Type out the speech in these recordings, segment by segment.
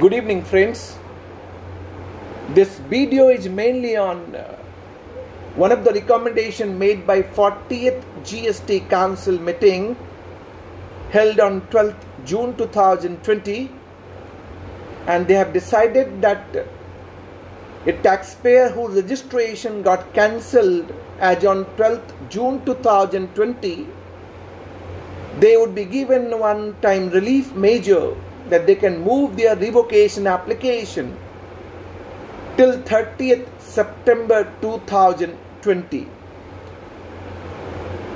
Good evening, friends. This video is mainly on one of the recommendations made by 40th GST Council meeting held on 12th June 2020, and they have decided that a taxpayer whose registration got cancelled as on 12th June 2020, they would be given one-time relief measure that they can move their revocation application till 30th September 2020.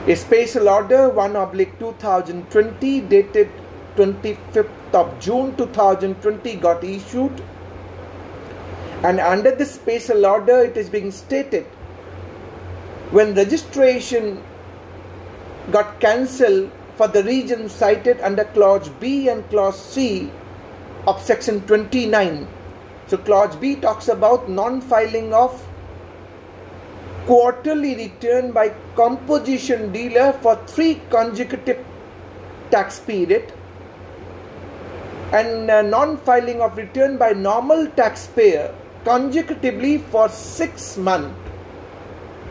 A special order 1/2020 dated 25th of June 2020 got issued, and under this special order it is being stated when registration got cancelled for the region cited under Clause B and Clause C of Section 29. So Clause B talks about non-filing of quarterly return by composition dealer for 3 consecutive tax period, and non-filing of return by normal taxpayer consecutively for 6 months.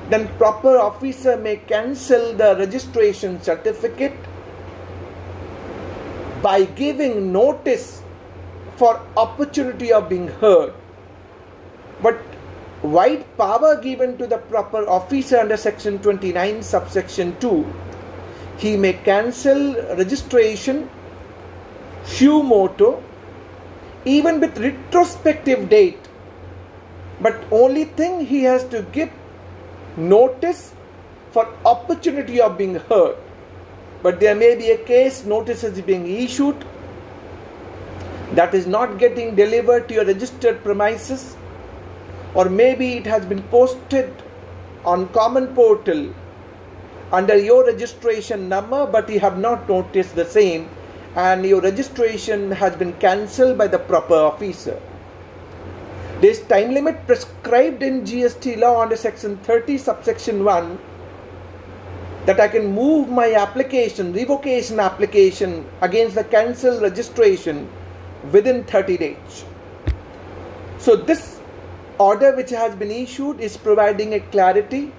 Then proper officer may cancel the registration certificate by giving notice for opportunity of being heard. But wide power given to the proper officer under Section 29 subsection 2. He may cancel registration suo motu even with retrospective date, but only thing he has to give notice for opportunity of being heard. But there may be a case notice is being issued that is not getting delivered to your registered premises, or maybe it has been posted on common portal under your registration number, but you have not noticed the same, and your registration has been cancelled by the proper officer. There is time limit prescribed in GST law under Section 30 subsection 1 that I can move my application, revocation application against the cancelled registration within 30 days. So this order which has been issued is providing a clarity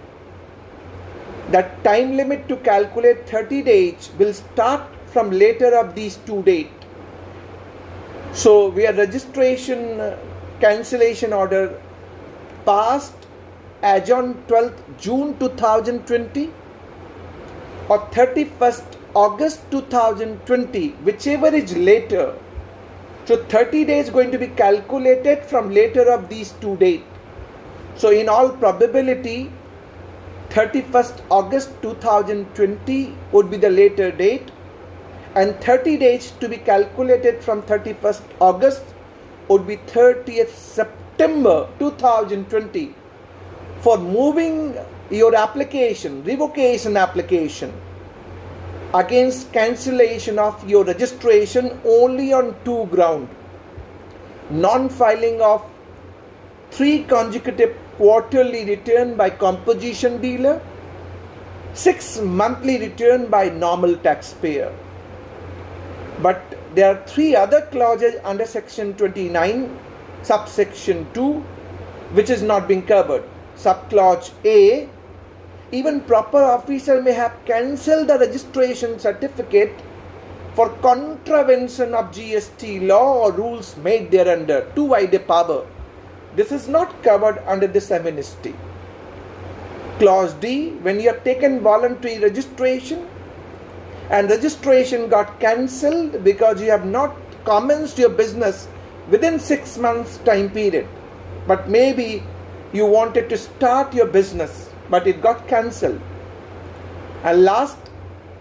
that time limit to calculate 30 days will start from later of these 2 dates. So where registration cancellation order passed as on 12th June 2020 or 31st August 2020, whichever is later. So 30 days going to be calculated from later of these 2 dates. So in all probability 31st August 2020 would be the later date, and 30 days to be calculated from 31st August would be 30th September 2020 for moving your application, revocation application against cancellation of your registration only on 2 grounds: non-filing of 3 consecutive quarterly return by composition dealer, 6 monthly return by normal taxpayer. But there are 3 other clauses under Section 29 subsection 2 which is not being covered. Subclause A, even proper officer may have cancelled the registration certificate for contravention of GST law or rules made thereunder, too wide a power. This is not covered under this amnesty. Clause D, when you have taken voluntary registration and registration got cancelled because you have not commenced your business within 6 months time period, but maybe you wanted to start your business but it got cancelled. And last,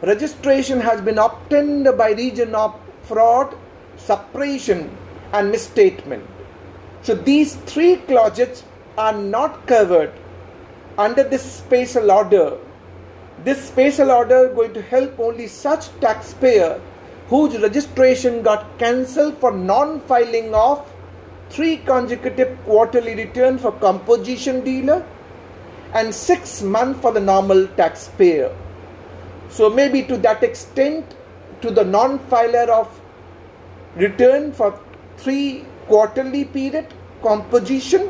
registration has been obtained by reason of fraud, suppression and misstatement. So these 3 clauses are not covered under this special order. This special order is going to help only such taxpayer whose registration got cancelled for non-filing of 3 consecutive quarterly return for composition dealer and 6 months for the normal taxpayer. So maybe to that extent, to the non-filer of return for 3 quarterly period, composition,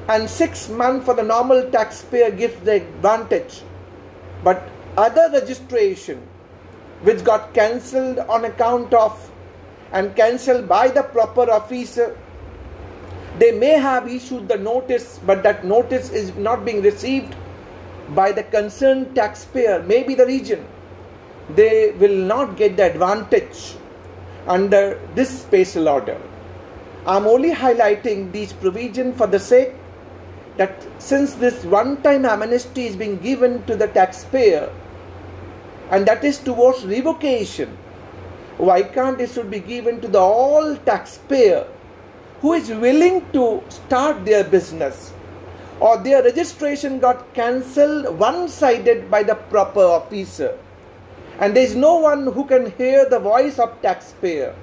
and 6 months for the normal taxpayer gives the advantage. But other registration which got cancelled on account of and cancelled by the proper officer, they may have issued the notice, but that notice is not being received by the concerned taxpayer, maybe the region. They will not get the advantage under this special order. I am only highlighting these provisions for the sake that since this one-time amnesty is being given to the taxpayer, and that is towards revocation, why can't it should be given to the all taxpayer who is willing to start their business, or their registration got cancelled one-sided by the proper officer, and there is no one who can hear the voice of taxpayer.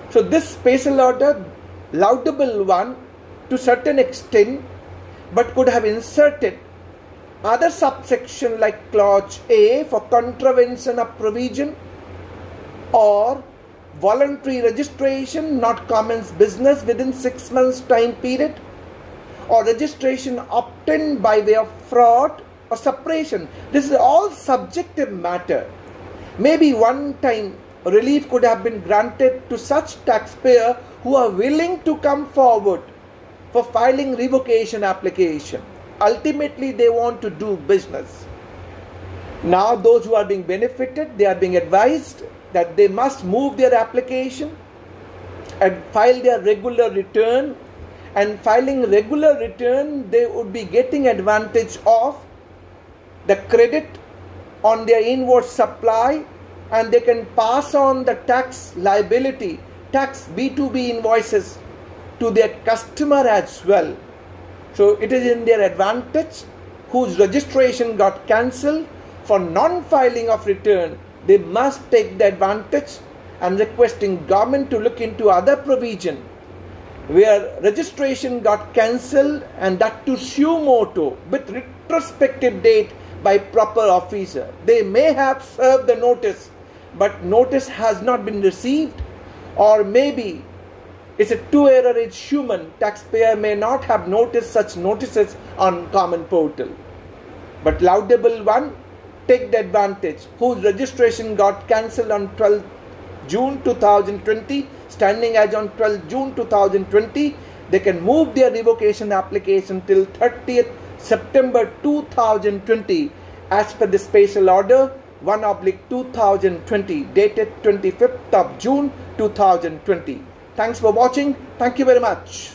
So this special order, laudable one to certain extent, but could have inserted other subsection like clause A for contravention of provision, or voluntary registration not commence business within 6 months time period, or registration obtained by way of fraud or suppression. This is all subjective matter. Maybe one time relief could have been granted to such taxpayer who are willing to come forward for filing revocation application. Ultimately, they want to do business. Now those who are being benefited, they are being advised that they must move their application and file their regular return, and filing regular return, they would be getting advantage of the credit on their inward supply, and they can pass on the tax liability, tax B2B invoices to their customer as well. So it is in their advantage whose registration got cancelled for non-filing of return. They must take the advantage, and requesting government to look into other provision where registration got cancelled, and that to suo motu with retrospective date by proper officer. They may have served the notice, but notice has not been received, or maybe it's a two-error is human. Taxpayer may not have noticed such notices on common portal. But laudable one, take the advantage, whose registration got cancelled on 12th June 2020, standing as on 12th June 2020, they can move their revocation application till 30th September 2020 as per the special order 1/2020 dated 25th of June 2020. Thanks for watching. Thank you very much.